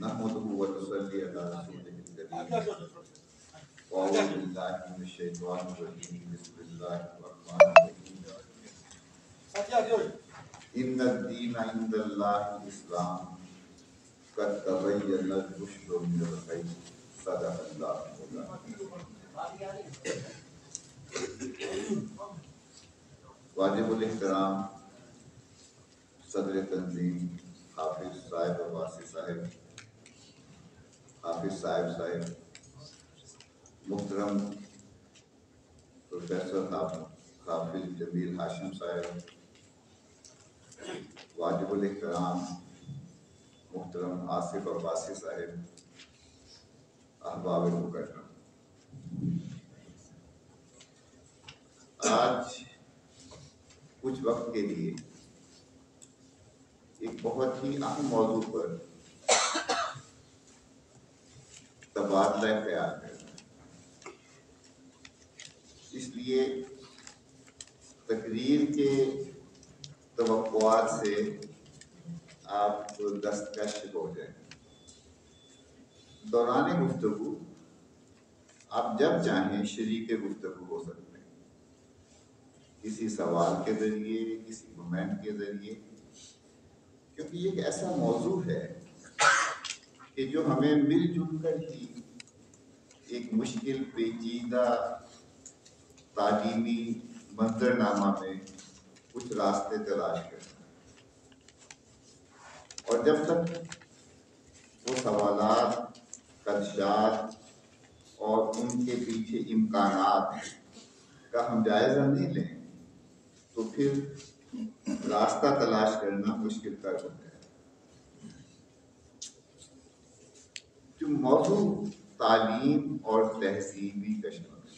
نحمده ونصلي على رسوله الكريم وأعوذ بالله من الشيطان الرجيم بسم الله الرحمن الرحيم إن الدين عند الله الإسلام قد تبين الرشد من الغي صدق الله واجب الاحترام صدر تنظیم حافظ صاحب عباسی صاحب، حافظ صاحب محترم پروفیسر حافظ جمیل ہاشم صاحب، واجب الاحترام محترم آصف عباسی صاحب، احباب مکرم، آج کچھ وقت کے لیے ایک بہت ہی اہم موضوع پر تبادلہ خیال کرنا، اس لیے تقریر کے توقعات سے آپ دستکش ہو جائیں۔ دوران گفتگو آپ جب چاہیں شریک گفتگو ہو سکتے ہیں، کسی سوال کے ذریعے، کسی کمنٹ کے ذریعے، کیونکہ یہ ایک ایسا موضوع ہے کہ جو ہمیں مل جل کر ہی ایک مشکل پیچیدہ تعلیمی منظرنامہ میں کچھ راستے تلاش کرنا ہے، اور جب تک وہ سوالات، خدشات اور ان کے پیچھے امکانات کا ہم جائزہ نہیں لیں تو پھر راستہ تلاش کرنا مشکل کر ہوتا ہے۔ جو موضوع تعلیم اور تہذیبی کشمکش،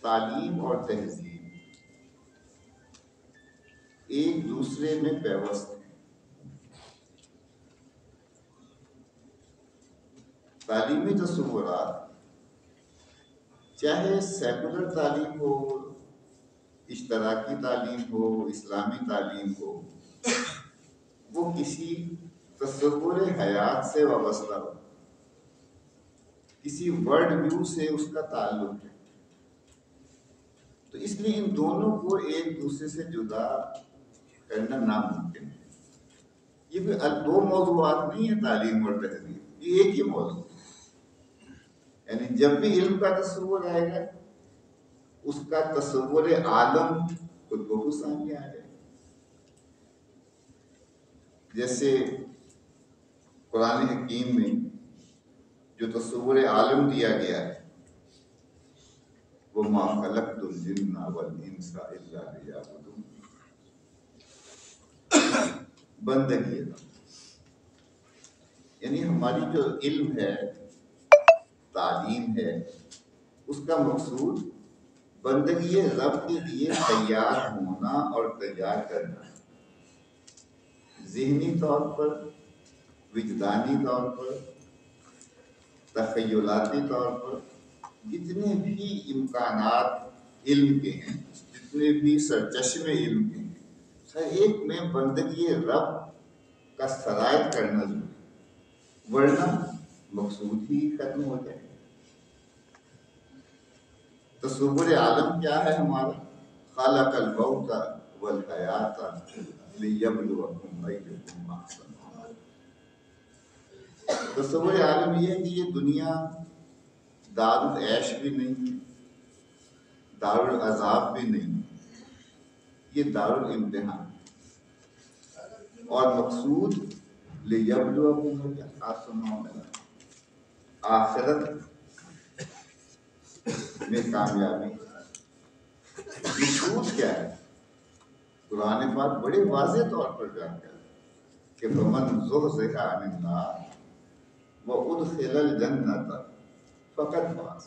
تعلیم اور تہذیب ایک دوسرے میں پیوست ہیں۔ تعلیمی تصورات چاہے سیکولر تعلیم ہو، اشتراکی تعلیم ہو، اسلامی تعلیم ہو، وہ کسی تصور حیات سے وابستہ ہو، کسی ورلڈ ویو سے اس کا تعلق ہے، تو اس لیے ان دونوں کو ایک دوسرے سے جدا کرنا ناممکن ہے۔ یہ کوئی دو موضوعات نہیں ہے، تعلیم اور تہذیب، یہ ایک ہی موضوع ہے۔ یعنی جب بھی علم کا تصور آئے گا، اس کا تصور عالم خود بخود سامنے آ جائے گا۔ جیسے قرآن حکیم میں جو تصور عالم دیا گیا ہے، وَمَا خَلَقْتُ الْجِنَّ وَالْإِنسَ إِلَّا لِيَعْبُدُونِ، بندگی ہے، یعنی ہماری جو علم ہے، تعلیم ہے، اس کا مقصود بندگی رب کے لیے تیار ہونا اور تیار کرنا، ذہنی طور پر، وجدانی طور پر، تخیلاتی طور پر، جتنے بھی امکانات علم کے ہیں، جتنے بھی سرچشمے علم کے ہیں، ہر ایک میں بندگی رب کا سرایت کرنا ضروری ہے، ورنہ مقصود ہی ختم ہو جائے۔ تصور عالم کیا ہے ہمارا؟ خلق الموت والحیات لیبلوکم ایکم احسن عملا۔ تصور عالم یہ ہے کہ یہ دنیا دار العیش بھی نہیں، دار العذاب بھی نہیں، یہ دار الامتحان، اور مقصود لیبلوکم احسن عملا، آخرت میں کامیابی۔ مقصود کیا ہے؟ قرآن پاک بڑے واضح طور پر جانتا ہے کہ فمن زحزح عن النار وادخل الجنۃ فقد فاز،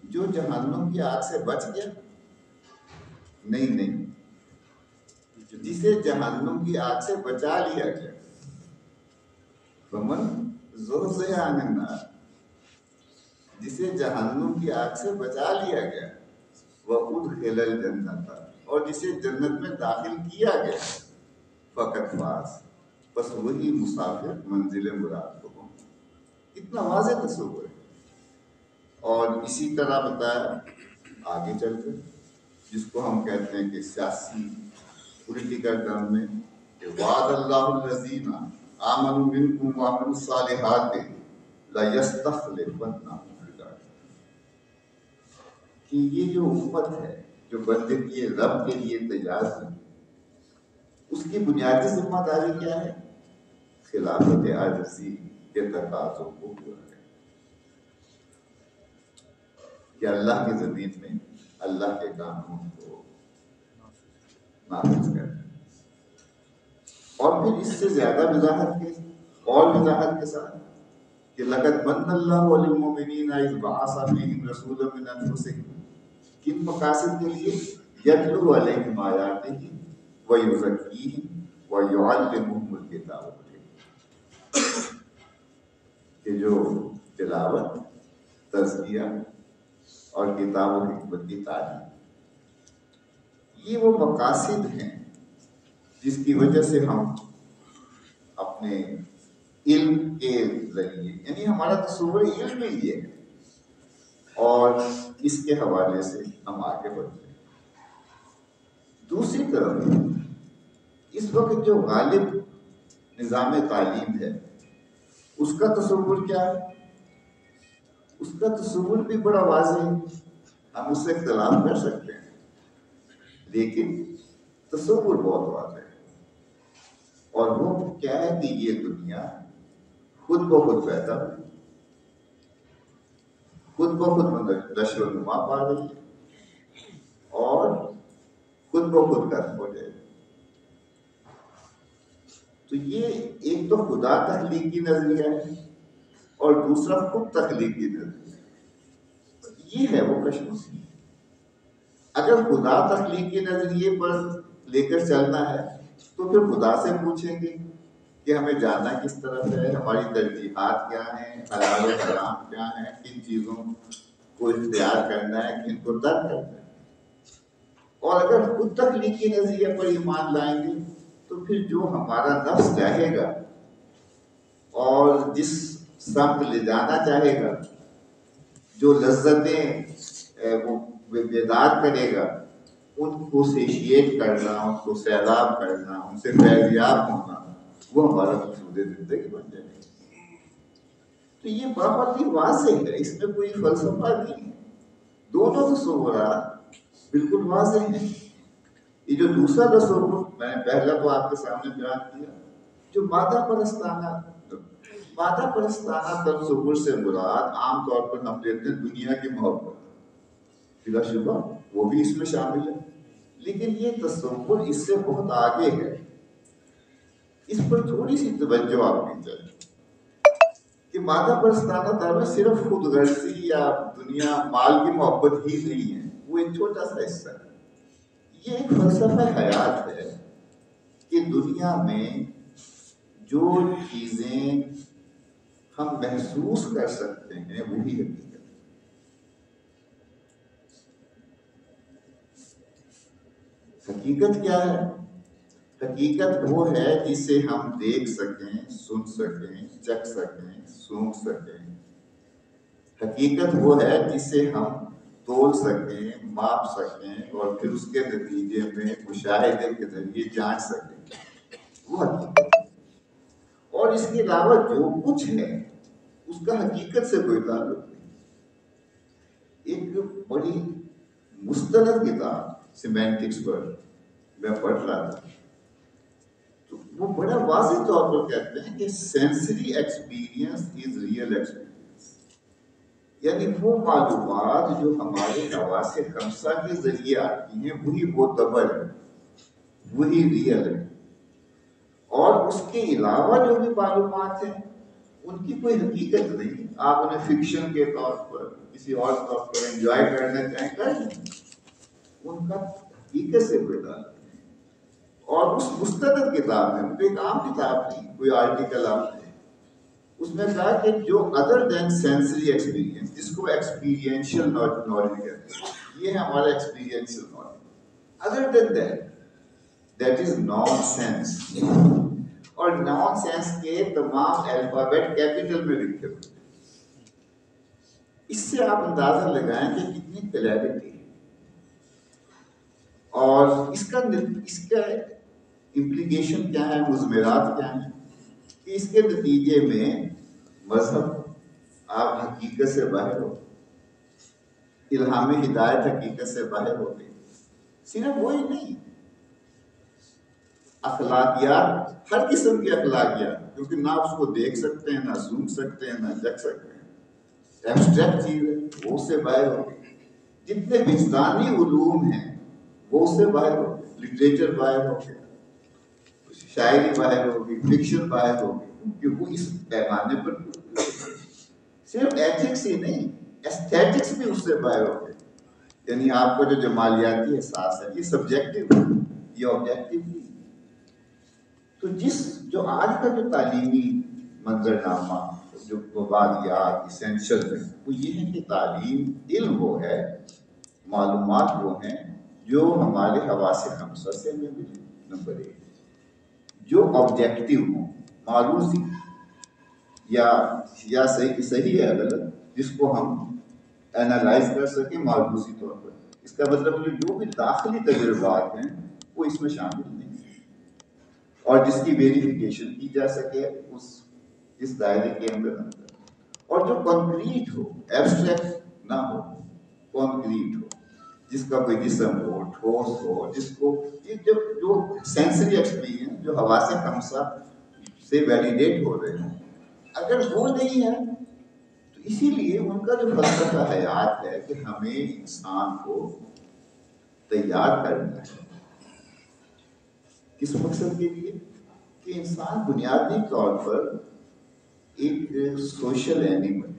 جو جہنم کی آگ سے بچ گیا، نہیں، جسے جہنم کی آگ سے بچا لیا گیا، فمن زحزح عن النار، جسے جہنم کی آگ سے بچا لیا گیا، وَأُدْخِلَ الْجَنَّةَ، اور جسے جنت میں داخل کیا گیا، فقط فاز، بس وہی مسافر منزل مراد کو پہنچا. اتنا واضح تصور ہے. اور اسی طرح بتایا آگے چل کر جس کو ہم کہتے ہیں کہ سیاسی پولیٹیکل ٹرم میں کہ وعد اللہ الذین آمنوا منکم وعملوا الصالحات لیستخلفنہم فی الارض. کہ یہ جو امت ہے جو بندگی رب کے لیے تیار ہے، اس کی بنیادی ذمہ داری کیا ہے؟ خلافت عارضی کے تقاضوں کو پورا کریں، کہ اللہ کی زمین میں اللہ کے قانون کو نافذ کریں. اور پھر اس سے زیادہ وضاحت کے ساتھ کہ لقد من اللہ علی المؤمنین اذ بعث فیہم رسولا من انفسہم، کن مقاصد کے لیے؟ یتلو علیہم آیاتہ ویزکیہم ویعلمہم الکتاب والحکمہ. کہ جو تلاوت، تزکیہ اور کتاب و حکمت کی تعلیم، یہ وہ مقاصد ہیں جس کی وجہ سے ہم اپنے علم کے ذریعے، یعنی ہمارا تصور علم میں یہ ہے، اور اس کے حوالے سے ہم آگے بڑھتے ہیں. دوسری طرف اس وقت جو غالب نظام تعلیم ہے اس کا تصور کیا ہے؟ اس کا تصور بھی بڑا واضح ہے. ہم اس سے اختلاف کر سکتے ہیں لیکن تصور بہت واضح ہے. اور وہ کیا ہے کہ یہ دنیا خود بخود پیدا ہوئی، خود بخود نشو و نما پا رہی ہے اور خود بخود ختم ہو جائے گی. تو یہ ایک تو خدا تخلیقی نظریہ ہے اور دوسرا خود تخلیقی نظریہ. یہ ہے وہ کشمکش. اگر خدا تخلیقی نظریے پر لے کر چلنا ہے تو پھر خدا سے پوچھیں گے کہ ہمیں جانا کس طرف ہے، ہماری ترجیحات کیا ہیں، حلال و حرام کیا ہیں، کن چیزوں کو اختیار کرنا ہے، کن کو ترک کرنا ہے. اور اگر خود تخلیقی نظریے پر ایمان لائیں گے تو پھر جو ہمارا نفس چاہے گا اور جس سمت لے جانا چاہے گا، جو لذتیں وہ بیدار کرے گا، ان کو سیشیٹ کرنا، ان کو سیراب کرنا، ان سے فیضیاب ہونا، وہ ہمارا مقصود زندگی بن جائے گی. تو یہ بہت ہی واضح ہے، اس میں کوئی فلسفہ نہیں ہے. دونوں تصورات بالکل واضح ہیں. یہ جو دوسرا تصور میں نے پہلا تو آپ کے سامنے بیان کیا، جو مادہ پرستانہ تصور سے مراد عام طور پر ہم لیتے ہیں دنیا کی محبت، بلا شبہ وہ بھی اس میں شامل ہے، لیکن یہ تصور اس سے بہت آگے ہے. اس پر تھوڑی سی توجہ آپ کی چاہیے کہ مادہ پرستانہ تعلق صرف خود غرضی یا دنیا مال کی محبت ہی نہیں ہے، وہ ایک چھوٹا سا حصہ ہے. یہ ایک فلسفہ حیات ہے کہ دنیا میں جو چیزیں ہم محسوس کر سکتے ہیں وہی حقیقت ہے. حقیقت کیا ہے؟ حقیقت وہ ہے جسے ہم دیکھ سکیں، سن سکیں، چکھ سکیں، سونگھ سکیں. حقیقت وہ ہے جسے ہم تول سکیں، ماپ سکیں اور پھر اس کے نتیجے میں مشاہدے کے ذریعے جانچ سکیں. وہ حقیقت ہے. اور اس کے علاوہ جو کچھ ہے اس کا حقیقت سے کوئی تعلق نہیں. ایک بڑی مستند کتاب سیمینٹکس پر میں پڑھ رہا تھا تو وہ بڑا واضح طور پر کہتے ہیں کہ sensory experience is real experience. یعنی وہ معلومات جو ہمارے حواس خمسہ کے ذریعے آتی ہیں وہی معتبر ہے، وہی ریئل ہے. اور اس کے علاوہ جو بھی معلومات ہیں ان کی کوئی حقیقت نہیں. آپ انہیں فکشن کے طور پر کسی اور طور پر انجوائے کرنا چاہیں کر لیں، ان کا حقیقت سے کوئی تعلق نہیں. اور اس مستند کتاب میں، ایک عام کتاب نہیں، کوئی آرٹیکل آپ نے، اس میں کہا کہ جو ادر دین سینسری ایکسپیرئنس، جس کو ایکسپیرینشیل نالج کہتے ہیں، یہ ہے ہمارا experiential knowledge. Other than that that is nonsense. اور نان سینس کے تمام الفابیٹ کیپیٹل میں لکھے ہوئے. اس سے آپ اندازہ لگائیں کہ کتنی کلیئرٹی ہے. اور اس کا امپلیکیشن کیا ہے, مضمرات کیا ہیں, کہ اس کے نتیجے میں مذہب آپ حقیقت سے باہر ہو, الہام ہدایت حقیقت سے باہر ہو گئی. صرف وہی نہیں, اخلاقیات, ہر قسم کی اخلاقیات, کیونکہ نہ اس کو دیکھ سکتے ہیں, نہ سن سکتے ہیں, نہ جگ سکتے ہیں, ایبسٹریکٹ چیز ہے, وہ اس سے باہر ہو گئی. جتنے وجدانی علوم ہیں وہ اس سے باہر ہو گئے. لٹریچر باہر ہو گیا, شاعری باہر ہوگی, فکشن باہر ہوگی, کیونکہ وہ اس پیمانے پر صرف ایتھکس ہی نہیں, ایستھیٹکس بھی اس سے باہر ہو گئے. یعنی آپ کا جو جمالیاتی احساس ہے یہ سبجیکٹو ہے, یہ آبجیکٹو نہیں. تو جو آج کا جو تعلیمی منظرنامہ, جو مبادیات اسینشل ہے, وہ یہ ہے کہ تعلیم, علم وہ ہے, معلومات وہ ہیں جو ہمارے حواس خمسہ سے میں ملی. نمبر 1, جو آبجیکٹو ہوں, معروضی یا صحیح ہے غلط, جس کو ہم اینالائز کر سکیں معروضی طور پر. اس کا مطلب جو بھی داخلی تجربات ہیں وہ اس میں شامل نہیں ہیں, اور جس کی ویریفیکیشن کی جا سکے اس دائرے کے اندر. اور جو کنکریٹ ہو, ایبسٹریکٹ نہ ہو, کنکریٹ ہو, جس کا کوئی جسم ہو, ٹھوس ہو, جس کو جو سینسری ایکسپیرینس, جو حواس خمسہ سے ویلیڈیٹ ہو رہے ہیں, اگر وہ نہیں ہے تو اسی لیے ان کا جو فلسفہ حیات ہے کہ ہمیں انسان کو تیار کرنا ہے. کس مقصد کے لیے؟ کہ انسان بنیادی طور پر ایک سوشل اینیمل.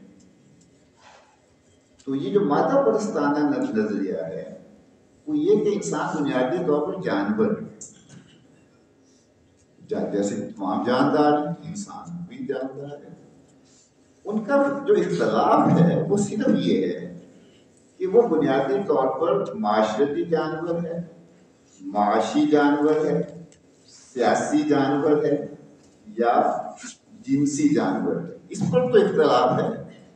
تو یہ جو مادہ پرستانہ نظریہ ہے وہ یہ کہ انسان بنیادی طور پر جانور ہے. جیسے تمام جاندار ہیں, انسان بھی جاندار ہے. ان کا جو اختلاف ہے وہ صرف یہ ہے کہ وہ بنیادی طور پر معاشرتی جانور ہے, معاشی جانور ہے, سیاسی جانور ہے, یا جنسی جانور ہے. اس پر تو اختلاف ہے.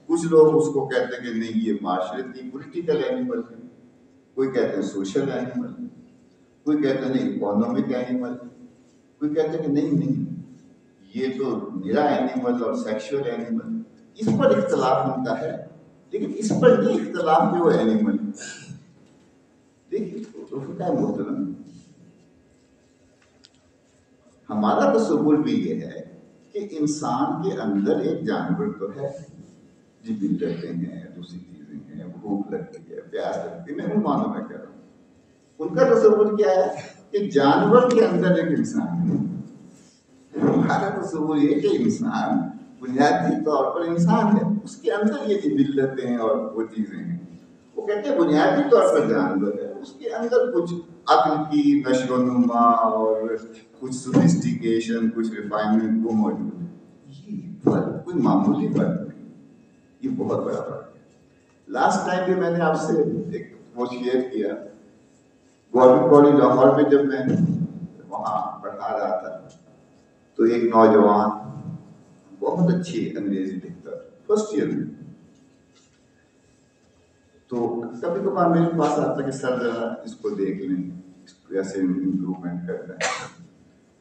کچھ لوگ اس کو کہتے ہیں کہ نہیں یہ معاشرتی پولیٹیکل اینیمل ہے, کوئی کہتے ہیں سوشل اینیمل ہے, کوئی کہتے ہیں نہیں اکانومک اینیمل ہے, کوئی کہتے ہیں کہ نہیں یہ تو میرا اینیمل اور سیکشل اینیمل. اس پر اختلاف ان کا ہے, لیکن اس پر نہیں اختلاف کہ وہ اینیمل. دیکھیے محترم, ہمارا تصور بھی یہ ہے کہ انسان کے اندر ایک جانور تو ہے, جبلتیں ہیں, دوسری چیزیں ہیں, بھوک لگتی ہے, پیاس لگتی ہے, میں ان معنوں میں کہہ رہا ہوں. ان کا تصور کیا ہے کہ جانور کے اندر ایک انسان ہے. ہمارا تصور یہ کہ انسان بنیادی طور پر انسان ہے, اس کے اندر یہ جبلتیں اور وہ چیزیں ہیں. وہ کہتے ہیں بنیادی طور پر جانور ہے, اس کے اندر کچھ عقل کی نشو و نما اور کچھ سوفسٹیکیشن, کچھ ریفائنمنٹ وہ موجود ہے. یہ فرق کوئی معمولی فرق نہیں, یہ بہت بڑا فرق ہے. لاسٹ ٹائم بھی میں نے آپ سے ایک وہ شیئر کیا, گورنمنٹ کالج لاہور میں جب میں وہاں پڑھا رہا تھا تو ایک نوجوان بہت اچھی انگریزی لکھتا تھا, فرسٹ ایئر میں. تو کبھی کبھار میرے پاس آتا کہ سر ذرا اس کو دیکھ لیں, اس کو کیسے امپروومنٹ کرنا ہے.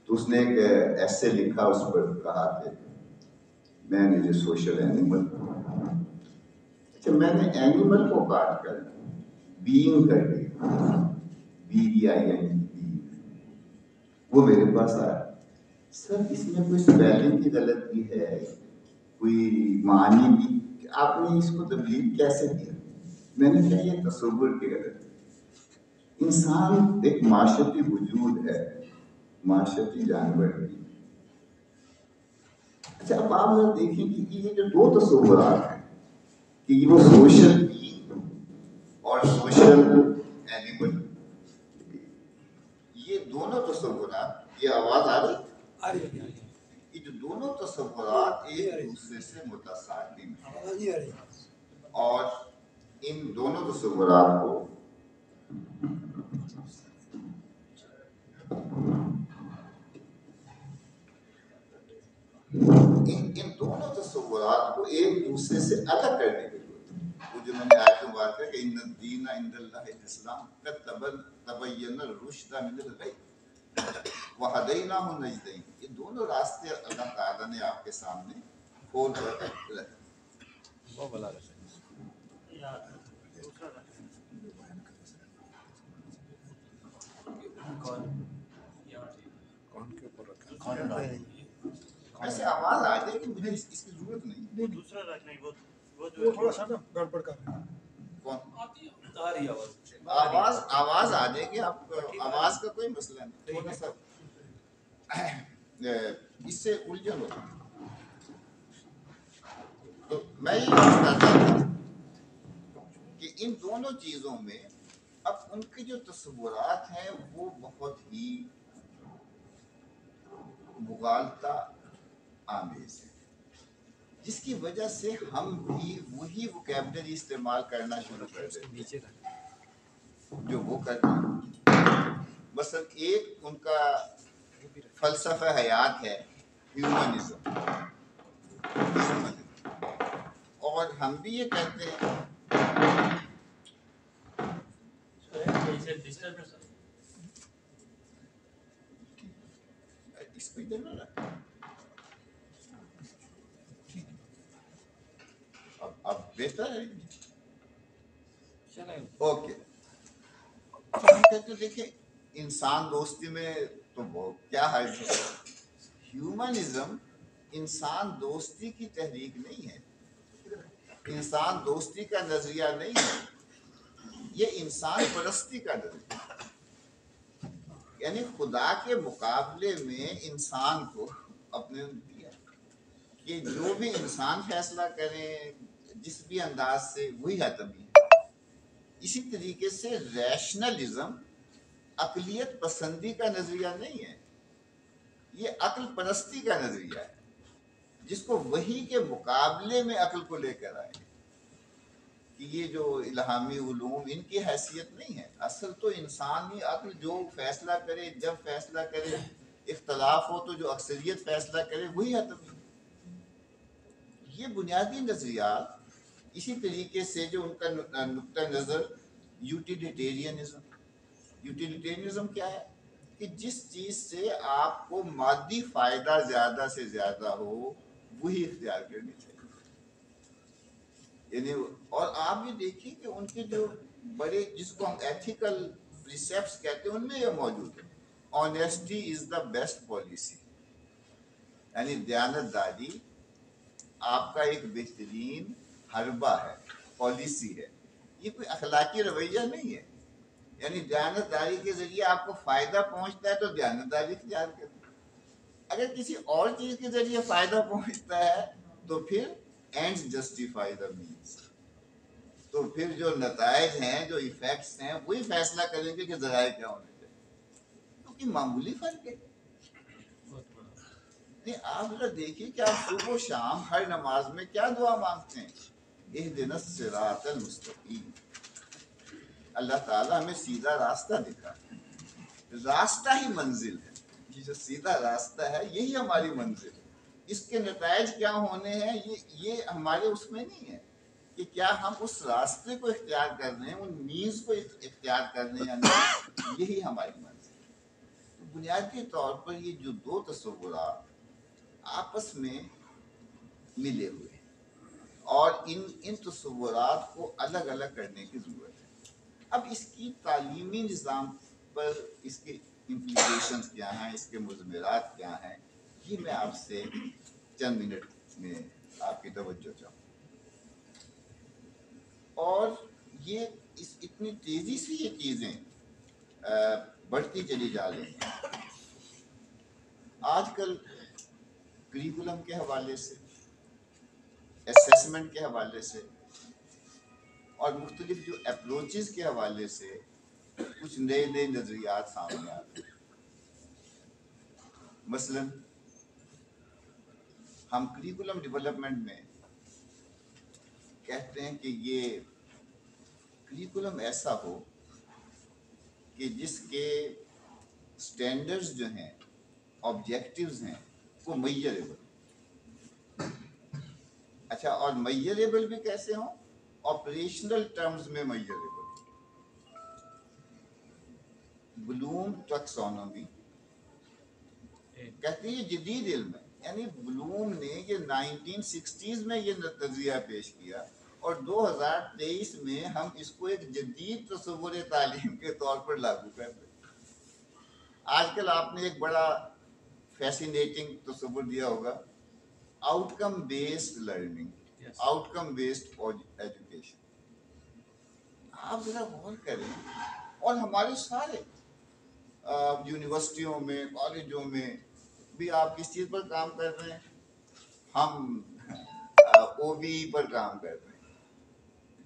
تو اس نے ایک ایسے لکھا, اس پر کہا کہ میں نے یہ سوشل اینیمل. اچھا, میں نے اینیمل کو کاٹ کر بینگ کر دیا, BEING, وہ میرے پاس آیا. سر اس میں کوئی اسپیلنگ کی غلطی ہے, کوئی معنی بھی, آپ نے اس کو تبدیل کیسے کیا؟ میں نے کہا یہ تصور کی غلط ہے. انسان ایک معاشرتی وجود ہے, معاشرتی جانور ہے. اچھا, اب آپ دیکھیں کہ یہ جو دو تصورات ہیں کہ وہ سوشل بینگ اور سوشل اینیمل, یہ دونوں تصورات, یہ آواز آ رہی ہے, یہ جو دونوں تصورات ایک دوسرے سے متصادم ہیں, اور ان دونوں تصورات کو ان دونوں تصورات کو ایک دوسرے سے الگ کرنے کی ضرورت ہے. وہ جو میں نے آیت میں بات کیا کہ ان الدین عند اللہ الاسلام قد تبین الرشد من الغی وہدیناہ النجدین. یہ دونوں راستے اللہ تعالیٰ نے آپ کے سامنے کھول کر رکھے. وہ بلا رہے ایسے آواز آ جائے کہ مجھے اس کی ضرورت نہیں. دوسرا رکھنا ہی وہ تھوڑا سا نا گڑبڑ کر رہا ہے. کون آواز آ جائے گی. آپ آواز کا کوئی مسئلہ نہیں. تھوڑا سا اس سے الجھن ہوتا ہے. تو میں یہ کرتا تھا کہ ان دونوں چیزوں میں اب ان کے جو تصورات ہیں وہ بہت ہی مغالطہ آمیز ہے، جس کی وجہ سے ہم بھی وہی وکیبلری استعمال کرنا شروع کر دیتے ہیں جو وہ کرتے ہیں. مثلا ایک ان کا فلسفہ حیات ہے ہیومنزم، اور ہم بھی یہ کہتے ہیں. اس کو ادھر نہ رکھ. اب بہتر ہے. اوکے. ہم کہتے دیکھیں انسان دوستی میں تو بہت کیا ہے. ہیومنزم انسان دوستی کی تحریک نہیں ہے، انسان دوستی کا نظریہ نہیں ہے، یہ انسان پرستی کا نظریہ ہے. یعنی خدا کے مقابلے میں انسان کو اپنے دیا کہ جو بھی انسان فیصلہ کرے جس بھی انداز سے وہی حتمی ہے. اسی طریقے سے ریشنلزم عقلیت پسندی کا نظریہ نہیں ہے، یہ عقل پرستی کا نظریہ ہے جس کو وحی کے مقابلے میں عقل کو لے کر آئے کہ یہ جو الہامی علوم ان کی حیثیت نہیں ہے. اصل تو انسانی عقل جو فیصلہ کرے جب فیصلہ کرے، اختلاف ہو تو جو اکثریت فیصلہ کرے وہی حتمی. یہ بنیادی نظریات. اسی طریقے سے جو ان کا نقطہ نظر یوٹیلیٹیرینزم. یوٹیلیٹیرینزم کیا ہے کہ جس چیز سے آپ کو مادی فائدہ زیادہ سے زیادہ ہو وہی اختیار کرنی چاہیے. یعنی اور آپ یہ دیکھیے کہ ان کے جو بڑے جس کو ہم ایتھیکل پریسیپٹس کہتے ہیں ان میں یہ موجود ہے. Honesty is the best policy. یعنی دیانت داری آپ کا ایک بہترین حربہ ہے، پالیسی ہے. یہ کوئی اخلاقی رویہ نہیں ہے. یعنی دیانت داری کے ذریعے آپ کو فائدہ پہنچتا ہے تو دیانت داری اختیار کریں. اگر کسی اور چیز کے ذریعے فائدہ پہنچتا ہے تو پھر اینڈز جسٹیفائی دا مینس. تو پھر جو نتائج ہیں، جو ایفیکٹس ہیں، وہی فیصلہ کریں گے کہ ذرائع کیا ہونے چاہیے. کیونکہ معمولی فرق ہے. آپ ذرا دیکھیے کہ آپ صبح و شام ہر نماز میں کیا دعا مانگتے ہیں؟ اہدنا الصراط المستقیم. اللہ تعالیٰ ہمیں سیدھا راستہ دکھا. راستہ ہی منزل ہے. یہ جو سیدھا راستہ ہے یہی ہماری منزل ہے. اس کے نتائج کیا ہونے ہیں یہ ہمارے اس میں نہیں ہے کہ کیا ہم اس راستے کو اختیار کر رہے ہیں، ان مینز کو اختیار کر رہے ہیں یا نہیں. یہی ہماری منزل ہے. تو بنیادی طور پر یہ جو دو تصورات آپس میں ملے ہوئے ہیں اور ان تصورات کو الگ الگ کرنے کی ضرورت ہے. اب اس کی تعلیمی نظام پر اس کے امپلیکیشنز کیا ہیں، اس کے مضمرات کیا ہیں، یہ میں آپ سے چند منٹ میں آپ کی توجہ چاہوں. اور یہ اتنی تیزی سے یہ چیزیں بڑھتی چلی جا رہی ہیں. آج کل کریکولم کے حوالے سے، اسیسمنٹ کے حوالے سے اور مختلف جو اپروچز کے حوالے سے کچھ نئے نئے نظریات سامنے آ رہے ہیں. مثلا ہم کریکولم ڈیولپمنٹ میں کہتے ہیں کہ یہ کریکولم ایسا ہو کہ جس کے اسٹینڈرڈز جو ہیں آبجیکٹیوز ہیں وہ میجریبل. اچھا اور میجریبل بھی کیسے ہوں؟ آپریشنل ٹرمز میں میجریبل. بلوم ٹیکسونومی کہتے ہیں یہ جدید علم ہے. یعنی بلوم نے یہ 1960s میں یہ نظریہ پیش کیا اور 2023 میں ہم اس کو ایک جدید تصور تعلیم کے طور پر لاگو کر رہے ہیں. آج کل آپ نے ایک بڑا فیسینیٹنگ تصور دیا ہوگا، آؤٹ کم بیسڈ لرننگ، آؤٹ کم بیسڈ ایجوکیشن. آپ ذرا غور کریں، اور ہمارے سارے یونیورسٹیوں میں کالجوں میں بھی آپ کس چیز پر کام کر رہے ہیں؟ ہم او بی پر کام کر رہے ہیں.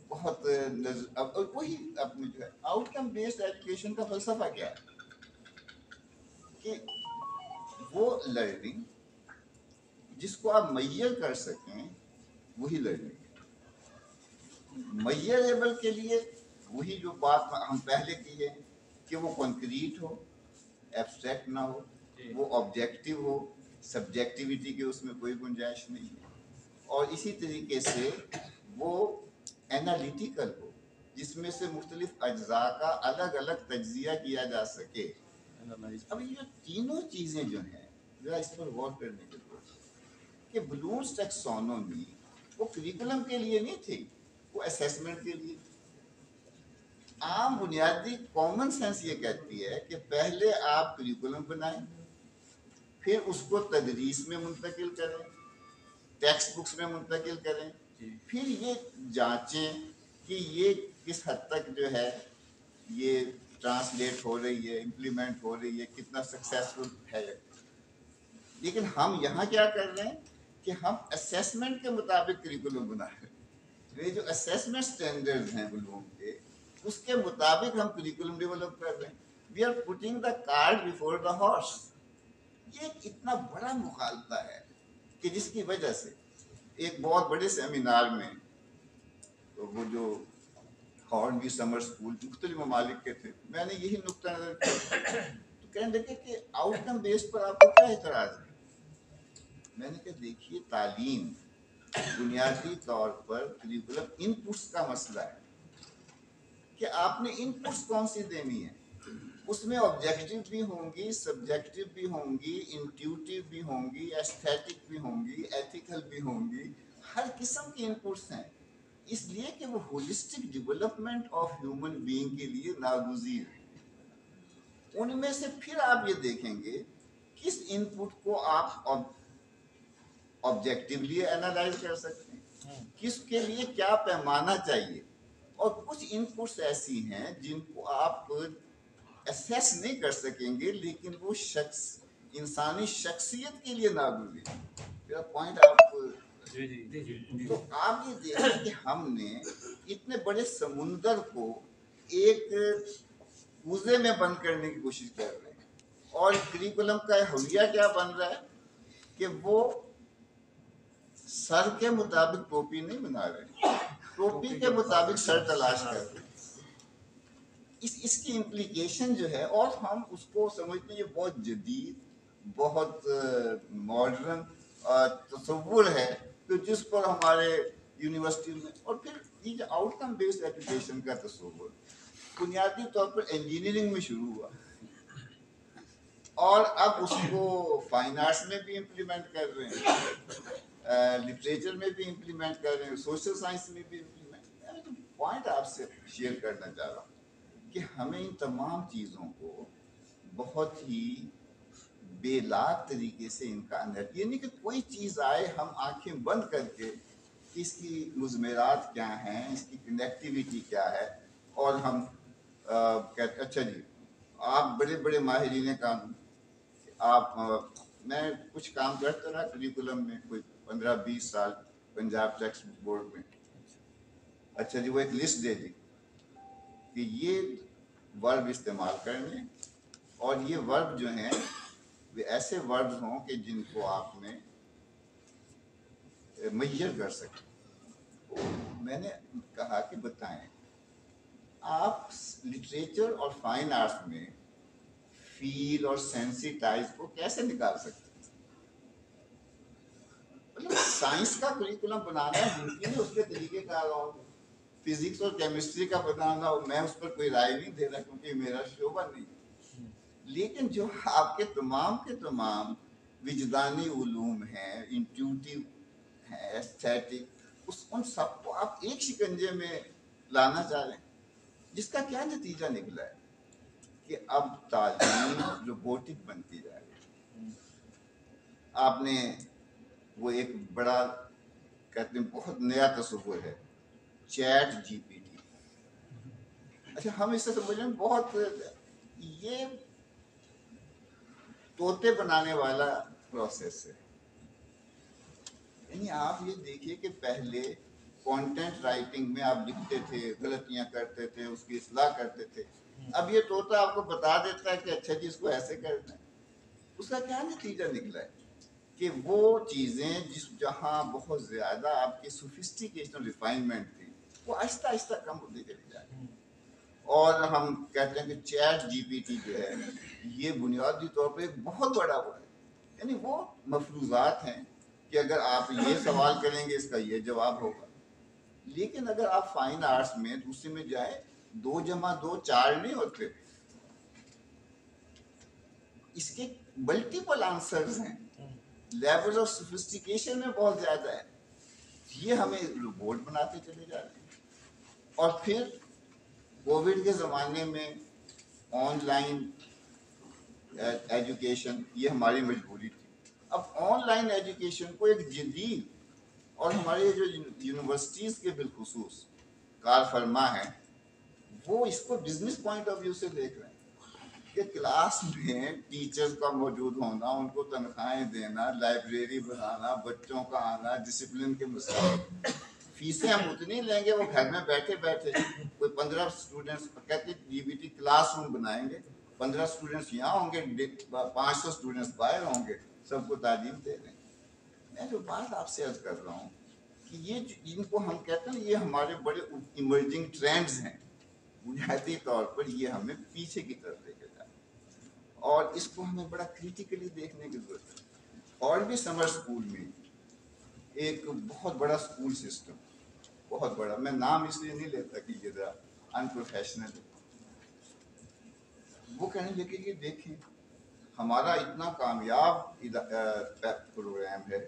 بہت وہی اپنے جو ہے آؤٹ کم بیسڈ ایجوکیشن کا فلسفہ کیا ہے کہ وہ لرننگ جس کو آپ میئر کر سکیں وہی لرننگ. میئریبل کے لیے وہی جو بات ہم پہلے کی ہے کہ وہ کنکریٹ ہو، ایبسٹریکٹ نہ ہو، وہ آبجیکٹیو ہو، سبجیکٹیوٹی کے اس میں کوئی گنجائش نہیں ہے. اور اسی طریقے سے وہ انالیٹیکل ہو، جس میں سے مختلف اجزاء کا الگ الگ تجزیہ کیا جا سکے. اب یہ جو تینوں چیزیں جو ہیں ذرا اس پر غور کرنے کی ضرورت ہے کہ بلومز ٹیکسونومی وہ کریکولم کے لیے نہیں تھی، وہ اسیسمنٹ کے لیے. عام بنیادی کامن سینس یہ کہتی ہے کہ پہلے آپ کریکولم بنائیں، پھر اس کو تدریس میں منتقل کریں، ٹیکسٹ بکس میں منتقل کریں، پھر یہ جانچیں کہ یہ کس حد تک جو ہے یہ ٹرانسلیٹ ہو رہی ہے، امپلیمنٹ ہو رہی ہے، کتنا سکسیسفل ہے. لیکن ہم یہاں کیا کر رہے ہیں کہ ہم اسیسمنٹ کے مطابق کریکولم بنا رہے ہیں. یہ جو اسیسمنٹ سٹینڈرڈز ہیں بلوم کے، اس کے مطابق ہم کریکولم ڈیولپ کر رہے ہیں. We are putting the cart before the horse. یہ ایک اتنا بڑا مغالطہ ہے کہ جس کی وجہ سے ایک بہت بڑے سیمینار میں وہ جو ہارنبی سمر اسکول مختلف ممالک کے تھے، میں نے یہی نقطہ نظر کیا تو کہنے لگے کہ آؤٹ کم بیس پر آپ کو کیا اعتراض ہے؟ میں نے کہا دیکھیے تعلیم بنیادی طور پر کریکولم ان پٹس کا مسئلہ ہے کہ آپ نے ان پٹس کون سی دینی ہے. اس میں آبجیکٹیو بھی ہوں گی، سبجیکٹیو بھی ہوں گی، انٹیوٹیو بھی ہوں گی، ایستھیٹک بھی ہوں گی، ایتھیکل بھی ہوں گی. ہر قسم کی انپٹس ہیں، اس لیے کہ وہ holistic development of human being کے لیے ناگزیر ہے. ان میں سے پھر آپ یہ دیکھیں گے کس انپٹ کو آپ آبجیکٹیولی انالائز کر سکتے ہیں، کس کے لیے کیا پیمانہ چاہیے. اور کچھ انپٹس ایسی ہیں جن کو آپ اسیس نہیں کر سکیں گے لیکن وہ شخص انسانی شخصیت کے لیے ناگزیر. میرا پوائنٹ آپ تو آپ یہ دیکھیں کہ ہم نے اتنے بڑے سمندر کو ایک کوزے میں بند کرنے کی کوشش کر رہے ہیں، اور کریکولم کا حویہ کیا بن رہا ہے کہ وہ سر کے مطابق ٹوپی نہیں بنا رہے، ٹوپی کے مطابق سر تلاش کر رہے ہیں. اس کی امپلیکیشن جو ہے، اور ہم اس کو سمجھتے ہیں یہ بہت جدید، بہت ماڈرن تصور ہے کہ جس پر ہمارے یونیورسٹی میں، اور پھر یہ جو آؤٹ کم بیسڈ ایجوکیشن کا تصور بنیادی طور پر انجینئرنگ میں شروع ہوا اور اب اس کو فائن آرٹس میں بھی امپلیمنٹ کر رہے ہیں، لٹریچر میں بھی امپلیمنٹ کر رہے ہیں، سوشل سائنس میں بھی امپلیمنٹ. پوائنٹ آپ سے شیئر کرنا چاہ رہا ہوں کہ ہمیں ان تمام چیزوں کو بہت ہی بے لاگ طریقے سے انکار ہے. یہ نہیں کہ کوئی چیز آئے ہم آنکھیں بند کر کے اس کی مضمرات کیا ہیں، اس کی کنیکٹیویٹی کیا ہے، اور ہم کہتے اچھا جی آپ بڑے بڑے ماہرین قانون، آپ میں کچھ کام کرتا رہا کریکولم میں کوئی 15-20 سال پنجاب ٹیکسٹ بورڈ میں. اچھا جی وہ ایک لسٹ دے دی کہ یہ ورب استعمال کرنے، اور یہ ورب جو ہیں وہ ایسے وربز ہوں کہ جن کو آپ نے میئر کر سکیں. میں نے کہا کہ بتائیں آپ لٹریچر اور فائن آرٹس میں فیل اور سینسیٹائز کو کیسے نکال سکتے ہیں؟ مطلب سائنس کا کریکولم بنانا ممکن ہے، اس کے طریقے کار اور فزکس اور کیمسٹری کا بتانا، اور میں اس پر کوئی رائے نہیں دے رہا کیونکہ میرا شعبہ نہیں ہے، لیکن جو آپ کے تمام وجدانی علوم ہیں، انٹیوٹیو ہیں، ایستھیٹک، ان سب کو آپ ایک شکنجے میں لانا چاہ رہے ہیں، جس کا کیا نتیجہ نکلا ہے کہ اب تعلیم روبوٹک بنتی جا رہی ہے۔ آپ نے وہ ایک بڑا کہتے ہیں بہت نیا تصور ہے چیٹ جی پی ٹی۔ اچھا ہم اس سے سمجھ رہے ہیں بہت یہ طوطے بنانے والا پروسیس ہے۔ یعنی آپ یہ دیکھیے کہ پہلے کانٹینٹ رائٹنگ میں آپ لکھتے تھے، غلطیاں کرتے تھے، اس کی اصلاح کرتے تھے، اب یہ طوطا آپ کو بتا دیتا ہے کہ اچھا جی اس کو ایسے کرنا ہے۔ اس کا کیا نتیجہ نکلا ہے کہ وہ چیزیں جہاں بہت زیادہ آپ کی سوفسٹیکیشن ریفائنمنٹ تھی، وہ آہستہ آہستہ کم ہوتی چلی جا رہی ہے۔ اور ہم کہتے ہیں کہ چیٹ جی پی ٹی جو ہے یہ بنیادی طور پہ ایک بہت بڑا وہ ہے، یعنی وہ مفروضات ہیں کہ اگر آپ یہ سوال کریں گے اس کا یہ جواب ہوگا، لیکن اگر آپ فائن آرٹس میں دوسرے میں جائیں 2+2 4 نہیں ہوتے، اس کے ملٹیپل آنسرز ہیں، لیول آف سوفسٹیکیشن میں بہت زیادہ ہے۔ یہ ہمیں روبوٹ بناتے چلے جا رہے ہیں۔ اور پھر کووڈ کے زمانے میں آن لائن ایجوکیشن یہ ہماری مجبوری تھی۔ اب آن لائن ایجوکیشن کو ایک جدید، اور ہمارے جو یونیورسٹیز کے بالخصوص کار فرما ہیں وہ اس کو بزنس پوائنٹ آف ویو سے دیکھ رہے ہیں کہ کلاس میں ٹیچرز کا موجود ہونا، ان کو تنخواہیں دینا، لائبریری بنانا، بچوں کا آنا، ڈسپلن کے مسائل، فیسیں ہم اتنی لیں گے وہ گھر میں بیٹھے بیٹھے کوئی 15 اسٹوڈنٹس کہتے جی بی ٹی کلاس روم بنائیں گے، 15 اسٹوڈنٹس یہاں ہوں گے، 500 اسٹوڈنٹس باہر ہوں گے، سب کو تعلیم دے رہے ہیں۔ میں جو بات آپ سے عرض کر رہا ہوں کہ یہ جن کو ہم کہتے ہیں یہ ہمارے بڑے ایمرجنگ ٹرینڈز ہیں، بنیادی طور پر یہ ہمیں پیچھے کی طرف لے کے جا رہے ہیں، اور اس کو ہمیں بڑا کریٹیکلی دیکھنے کی ضرورت ہے۔ اور بھی سمر اسکول میں ایک بہت بڑا اسکول سسٹم، بہت بڑا، میں نام اس لیے نہیں لیتا کہ یہ ذرا انپروفیشنل ہے، وہ کہنے لگے کہ دیکھیں ہمارا اتنا کامیاب پروگرام ہے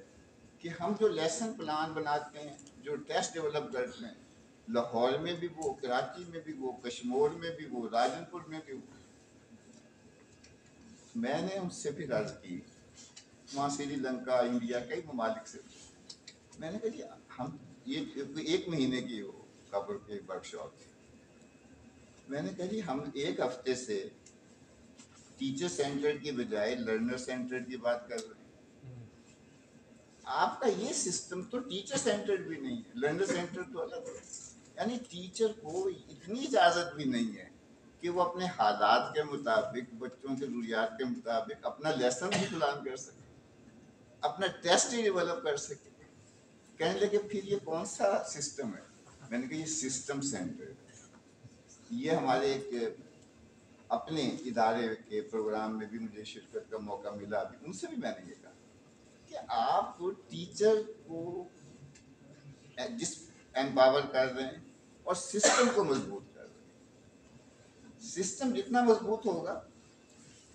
کہ ہم جو لیسن پلان بناتے ہیں، جو ٹیسٹ ڈیولپ کرتے ہیں، لاہور میں بھی وہ، کراچی میں بھی وہ، کشمور میں بھی وہ، راجن پور میں بھی وہ۔ میں نے ان سے بھی عرض کی، وہاں سری لنکا، انڈیا، کئی ممالک سے، میں نے کہا جی ہم یہ 1 مہینے کی خبر کی ورک شاپ تھی، میں نے کہا جی ہم 1 ہفتے سے ٹیچر سینٹر کی بجائے لرنر سینٹر کی بات کر رہے ہیں۔ آپ کا یہ سسٹم تو ٹیچر سینٹر بھی نہیں ہے، لرنر سینٹر تو الگ ہے۔ یعنی ٹیچر کو اتنی اجازت بھی نہیں ہے کہ وہ اپنے حالات کے مطابق، بچوں کے ضروریات کے مطابق اپنا لیسن بھی پلان کر سکے، اپنا ٹیسٹ ہی ڈیولپ کر سکے۔ کہنے لگے پھر یہ کون سا سسٹم ہے؟ میں نے کہا یہ سسٹم سینٹر ہے۔ یہ ہمارے ایک اپنے ادارے کے پروگرام میں بھی مجھے شرکت کا موقع ملا، ان سے بھی میں نے یہ کہا کہ آپ ٹیچر کو جس امپاور کر رہے ہیں اور سسٹم کو مضبوط کر رہے ہیں۔ سسٹم جتنا مضبوط ہوگا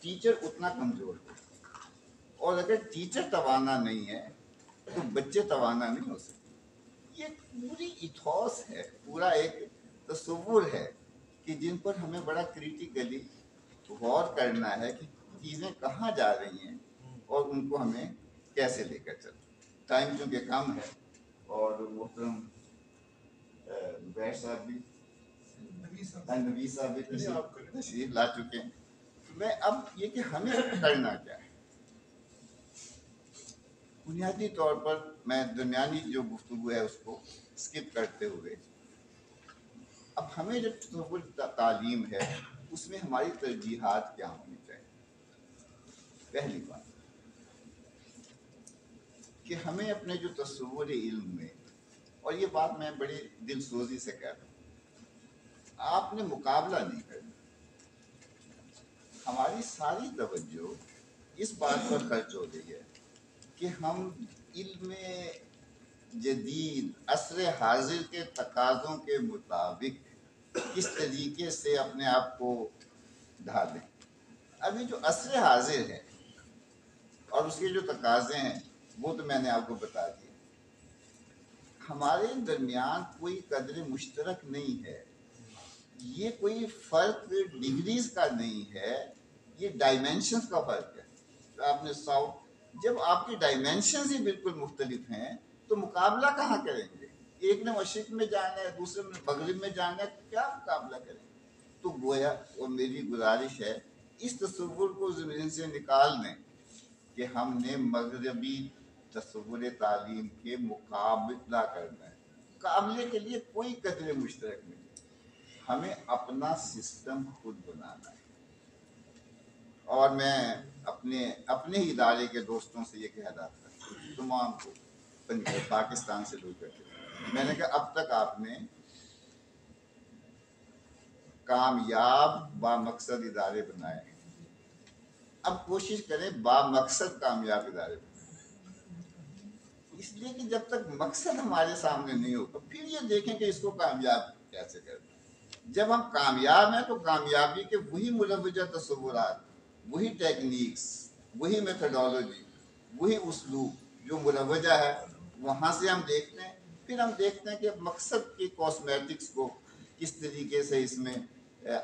ٹیچر اتنا کمزور ہوگا، اور اگر ٹیچر توانا نہیں ہے تو بچے توانا نہیں ہو سکتے۔ یہ پوری ایتھوس ہے، پورا ایک تصور ہے کہ جن پر ہمیں بڑا کریٹیکلی غور کرنا ہے کہ چیزیں کہاں جا رہی ہیں اور ان کو ہمیں کیسے لے کر چلیں۔ ٹائم چونکہ کم ہے اور محترم زبیر صاحب بھی، نویس صاحب بھی تشریف لا چکے ہیں، میں اب یہ کہ ہمیں کرنا کیا ہے، بنیادی طور پر میں درمیانی جو گفتگو ہے اس کو اسکپ کرتے ہوئے، اب ہمیں جو تصور تعلیم ہے اس میں ہماری ترجیحات کیا ہونی چاہیے۔ پہلی بات کہ ہمیں اپنے جو تصور علم میں، اور یہ بات میں بڑی دل سوزی سے کہتا ہوں، آپ نے مقابلہ نہیں کرنا، ہماری ساری توجہ اس بات پر خرچ ہو گئی ہے کہ ہم علم جدید عصر حاضر کے تقاضوں کے مطابق کس طریقے سے اپنے آپ کو ڈھالیں. ابھی جو عصر حاضر ہے اور اس کے جو تقاضے ہیں وہ تو میں نے آپ کو بتا دیے. ہمارے درمیان کوئی قدر مشترک نہیں ہے. یہ کوئی فرق ڈگریز کا نہیں ہے, یہ ڈائمینشنز کا فرق ہے. آپ نے جب آپ کی ڈائمینشنز ہی بالکل مختلف ہیں تو مقابلہ کہاں کریں گے؟ ایک نے مشرق میں جانا ہے, دوسرے نے مغرب میں جانا ہے, کیا مقابلہ کریں گے؟ تو گویا اور میری گزارش ہے اس تصور کو زمین سے نکال دیں کہ ہم نے مغربی تصور تعلیم کے مقابلہ کرنا ہے. مقابلے کے لیے کوئی قدر مشترک نہیں, ہمیں اپنا سسٹم خود بنانا ہے. اور میں اپنے ہی ادارے کے دوستوں سے یہ کہہ رہا تھا, تمام کو پاکستان سے دور کر کے, میں نے کہا اب تک آپ نے کامیاب با مقصد ادارے بنائے, اب کوشش کریں با مقصد کامیاب ادارے بنائیں. اس لیے کہ جب تک مقصد ہمارے سامنے نہیں ہوگا پھر یہ دیکھیں کہ اس کو کامیاب کیسے کرنا. جب ہم کامیاب ہیں تو کامیابی کے وہی مروجہ تصورات, وہی ٹیکنیکس, وہی میتھڈالوجی, وہی اسلوب جو مروجہ ہے وہاں سے ہم دیکھتے ہیں. پھر ہم دیکھتے ہیں کہ مقصد کی کاسمیٹکس کو کس طریقے سے اس میں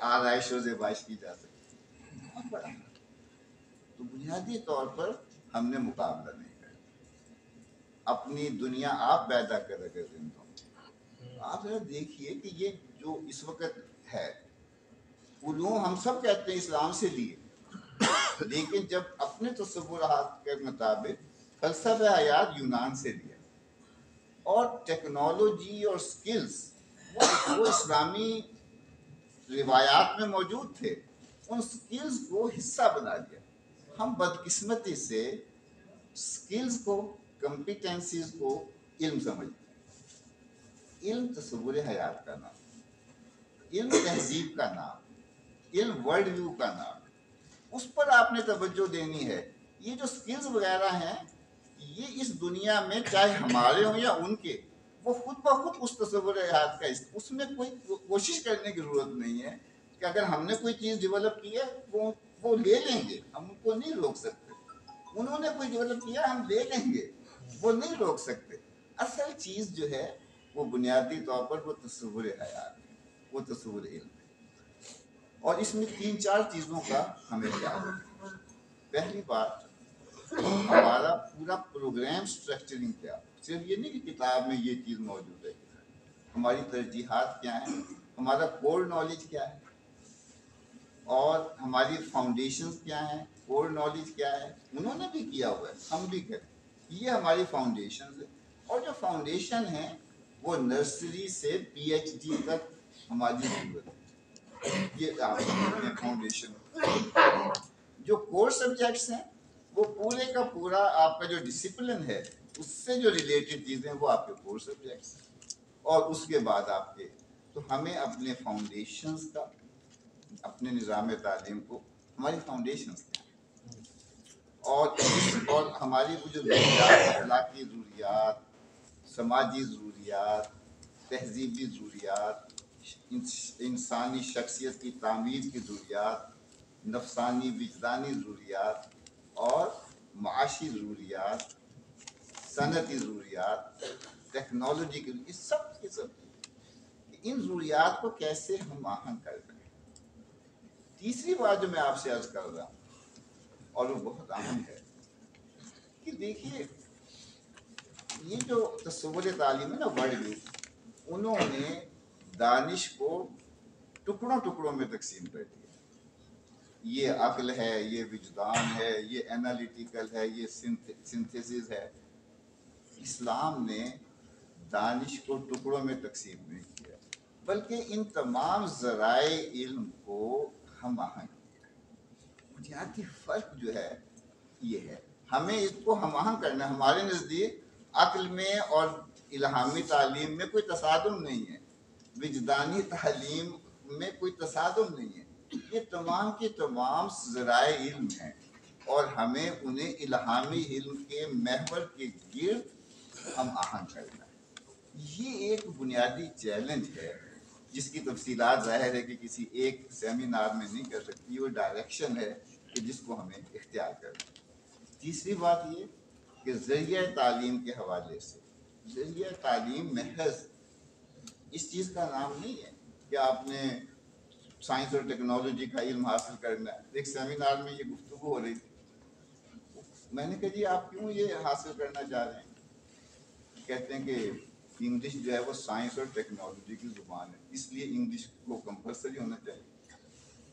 آرائش و زیبائش کی جا سکتی ہے. تو بنیادی طور پر ہم نے مقابلہ نہیں کرنا. اپنی دنیا آپ پیدا کر رہے زندوں. آپ ذرا دیکھیے کہ یہ جو اس وقت ہے, علوم ہم سب کہتے ہیں اسلام سے لیے, لیکن جب اپنے تصورات کے مطابق فلسفہ حیات یونان سے لیا, اور ٹیکنالوجی اور سکلز وہ اسلامی روایات میں موجود تھے, ان سکلز کو حصہ بنا دیا. ہم بدقسمتی سے سکلز کو, کمپیٹنسیز کو علم سمجھتے ہیں. علم تصور حیات کا نام, علم تہذیب کا نام, علم ورلڈ ویو کا نام, اس پر آپ نے توجہ دینی ہے. یہ جو سکلز وغیرہ ہیں یہ اس دنیا میں چاہے ہمارے ہوں یا ان کے, وہ خود بخود اس تصور حیات کا, اس میں کوئی کوشش کرنے کی ضرورت نہیں ہے کہ اگر ہم نے کوئی چیز ڈیولپ کی ہے وہ لے لیں گے, ہم ان کو نہیں روک سکتے. انہوں نے کوئی ڈیولپ کیا ہم لے لیں گے, وہ نہیں روک سکتے. اصل چیز جو ہے وہ بنیادی طور پر وہ تصور حیات ہے, وہ تصور علم ہے. اور اس میں 3-4 چیزوں کا ہمیں خیال رکھنا. پہلی بات, ہمارا پورا پروگرام سٹرکچرنگ کیا, صرف یہ نہیں کہ کتاب میں یہ چیز موجود ہے. ہماری ترجیحات کیا ہیں, ہمارا کور نالج کیا ہے, اور ہماری فاؤنڈیشنز کیا ہیں, کور نالج کیا ہے. انہوں نے بھی کیا ہوا ہے, ہم بھی کریں. یہ ہماری فاؤنڈیشنز ہے. اور جو فاؤنڈیشن ہے وہ نرسری سے پی ایچ ڈی تک ہماری ضرورت ہے. یہ آپ فاؤنڈیشن. جو کور سبجیکٹس ہیں وہ پورے کا پورا آپ کا جو ڈسپلن ہے اس سے جو ریلیٹڈ چیزیں وہ آپ کے کور سبجیکٹس ہیں. اور اس کے بعد آپ کے, تو ہمیں اپنے فاؤنڈیشنز کا, اپنے نظام تعلیم کو, ہماری فاؤنڈیشنز کیا ہیں, اور ہماری جو ضروریات, اخلاقی ضروریات, سماجی ضروریات, تہذیبی ضروریات, انسانی شخصیت کی تعمیر کی ضروریات, نفسانی وجدانی ضروریات, اور معاشی ضروریات, صنعتی ضروریات, ٹیکنالوجی کی, یہ سب کی سب ان ضروریات کو کیسے ہم آہنگ کر رہے ہیں. تیسری بات جو میں آپ سے عرض کر رہا ہوں اور وہ بہت اہم ہے کہ دیکھیے یہ جو تصور تعلیم ہے نا ورلڈ ویو, انہوں نے دانش کو ٹکڑوں ٹکڑوں میں تقسیم کر دیا. یہ عقل ہے, یہ وجدان ہے, یہ انالیٹیکل ہے, یہ سنتھیسس ہے. اسلام نے دانش کو ٹکڑوں میں تقسیم نہیں کیا, بلکہ ان تمام ذرائع علم کو ہم آہنگ کیا. بنیادی فرق جو ہے یہ ہے, ہمیں اس کو ہم آہنگ کرنا. ہمارے نزدیک عقل میں اور الہامی تعلیم میں کوئی تصادم نہیں ہے, وجدانی تعلیم میں کوئی تصادم نہیں ہے. یہ تمام کے تمام ذرائع علم ہیں اور ہمیں انہیں الہامی علم کے محور کے گرد ہم آہنگ کرنا ہے۔ یہ ایک بنیادی چیلنج ہے جس کی تفصیلات ظاہر ہے کہ کسی ایک سیمینار میں نہیں کر سکتی، وہ ڈائریکشن ہے کہ جس کو ہمیں اختیار کرنا ہے۔ تیسری بات یہ کہ ذریعہ تعلیم کے حوالے سے ذریعہ تعلیم محض اس چیز کا نام نہیں ہے کہ آپ نے سائنس اور ٹیکنالوجی کا علم حاصل کرنا ہے۔ ایک سیمینار میں یہ گفتگو ہو رہی تھی، میں نے کہا جی آپ کیوں یہ حاصل کرنا چاہ رہے ہیں؟ کہتے ہیں کہ انگلش جو ہے وہ سائنس اور ٹیکنالوجی کی زبان ہے، اس لیے انگلش کو کمپلسری ہونا چاہیے۔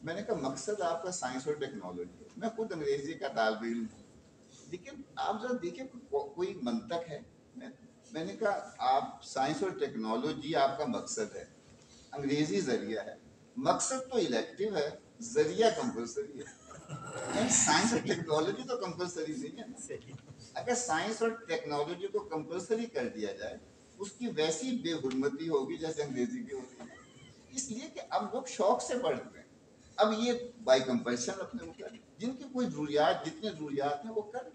میں نے کہا مقصد آپ کا سائنس اور ٹیکنالوجی ہے، میں خود انگریزی کا طالب علم ہوں، لیکن آپ ذرا دیکھیں کوئی منطق ہے۔ میں نے کہا آپ سائنس اور ٹیکنالوجی آپ کا مقصد ہے، انگریزی ذریعہ ہے، مقصد تو الیکٹیو ہے، ذریعہ کمپلسری ہے۔ سائنس اور ٹیکنالوجی تو کمپلسری نہیں ہے نا۔ اگر سائنس اور ٹیکنالوجی کو کمپلسری کر دیا جائے اس کی ویسی بے حرمتی ہوگی جیسے انگریزی کی ہوتی ہے، اس لیے کہ اب لوگ شوق سے پڑھتے ہیں، اب یہ بائی کمپلشن اپنے اوپر جن کی کوئی ضروریات جتنی ضروریات ہیں وہ کر۔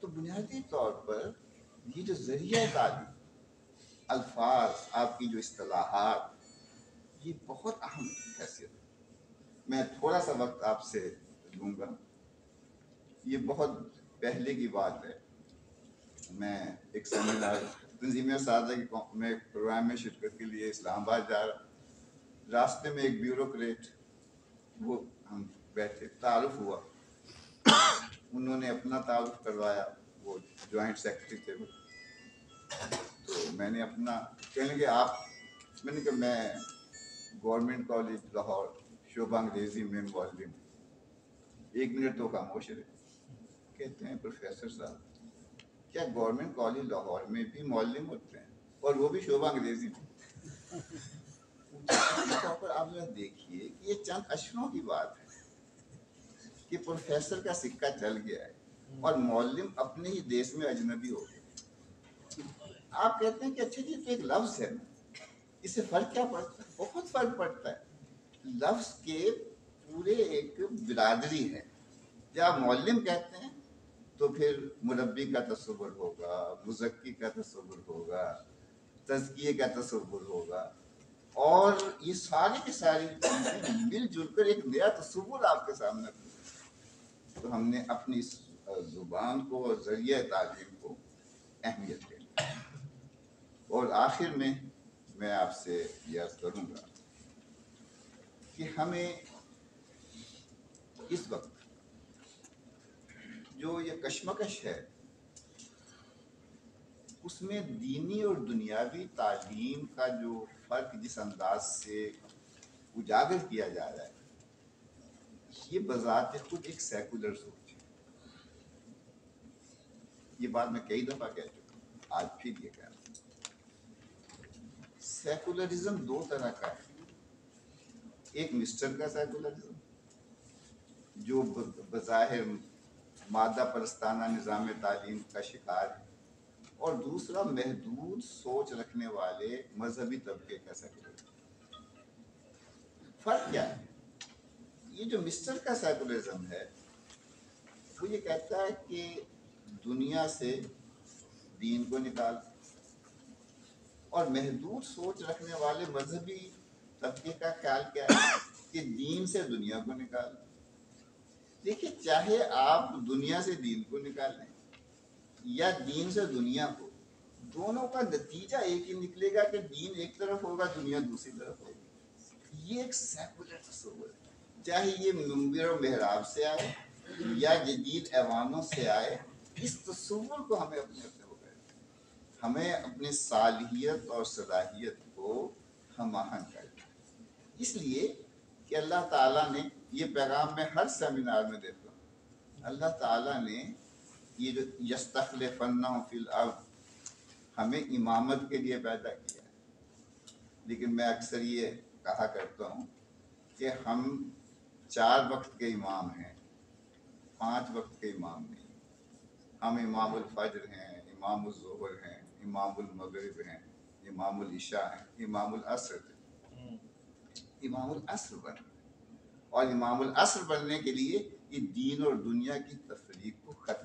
تو بنیادی طور پر یہ جو ذریعہ تعلیم، الفاظ، آپ کی جو اصطلاحات، یہ بہت اہم حیثیت ہے۔ میں تھوڑا سا وقت آپ سے لوں گا، یہ بہت پہلے کی بات ہے۔ میں ایک سیمینار تنظیمیہ سازہ میں ایک پروگرام میں شرکت کے لیے اسلام آباد جا رہا، راستے میں ایک بیوروکریٹ، وہ ہم بیٹھے، تعارف ہوا، انہوں نے اپنا تعارف کروایا، وہ جوائنٹ سیکرٹری تھے وہ، تو میں نے اپنا کہنے لگے آپ، میں نے کہا میں گورنمنٹ کالج لاہور شعبہ انگریزی میں معلم۔ ایک منٹ تو خاموش رہے، کہتے ہیں پروفیسر صاحب کیا گورنمنٹ کالج لاہور میں بھی معلم ہوتے ہیں اور وہ بھی شعبہ انگریزی میں؟ پر آپ ذرا دیکھیے کہ یہ چند اشروں کی بات ہے کہ پروفیسر کا سکہ چل گیا ہے اور معلم اپنے ہی دیش میں اجنبی ہو گیا۔ آپ کہتے ہیں کہ اچھا جی تو ایک لفظ ہے نا، اس سے فرق کیا پڑتا ہے؟ بہت فرق پڑتا ہے۔ لفظ کے پورے ایک برادری ہے۔ جب آپ معلم کہتے ہیں تو پھر مربی کا تصور ہوگا، مزکی کا تصور ہوگا، تزکیے کا تصور ہوگا، اور یہ ساری کی ساری چیزیں مل جل کر ایک نیا تصور آپ کے سامنے رکھیں۔ تو ہم نے اپنی زبان کو اور ذریعہ تعلیم کو اہمیت دینی۔ اور آخر میں میں آپ سے یہ عرض کروں گا کہ ہمیں اس وقت جو یہ کشمکش ہے اس میں دینی اور دنیاوی تعلیم کا جو فرق جس انداز سے اجاگر کیا جا رہا ہے، یہ بذات خود ایک سیکولر سوچ ہے۔ یہ بات میں کئی دفعہ کہہ چکا ہوں، آج پھر یہ کہہ رہا ہوں۔ سیکولرزم دو طرح کا ہے، ایک مسٹر کا سیکولرزم جو بظاہر مادہ پرستانہ نظام تعلیم کا شکار ہے، اور دوسرا محدود سوچ رکھنے والے مذہبی طبقے کا سیکولرزم۔ فرق کیا ہے؟ یہ جو مسٹر کا سیکولرزم ہے وہ یہ کہتا ہے کہ دنیا سے دین کو نکال، اور محدود سوچ رکھنے والے مذہبی طبقے کا خیال کیا ہے کہ دین سے دنیا کو نکال۔ دیکھیے چاہے آپ دنیا سے دین کو نکالیں یا دین سے دنیا کو، دونوں کا نتیجہ ایک ہی نکلے گا کہ دین ایک طرف ہوگا، دنیا دوسری طرف ہوگی۔ یہ ایک سیکولر تصور ہے، چاہے یہ منبر و محراب سے آئے یا جدید ایوانوں سے آئے، اس تصور کو ہمیں اپنے ہمیں اپنی صالحیت اور صلاحیت کو ہم آہنگ کریں۔ اس لیے کہ اللہ تعالیٰ نے یہ پیغام میں ہر سیمینار میں دیتا ہوں، اللہ تعالیٰ نے یہ جو یستخلفنہم فی الارض ہمیں امامت کے لیے پیدا کیا ہے، لیکن میں اکثر یہ کہا کرتا ہوں کہ ہم 4 وقت کے امام ہیں، 5 وقت کے امام نہیں۔ ہم امام الفجر ہیں، امام الظہر ہیں، امام المغرب ہیں، امام العشاء ہیں، امام العصر ہیں، امام العصر بن۔ اور امام العصر بننے کے لیے یہ دین اور دنیا کی تفریق کو ختم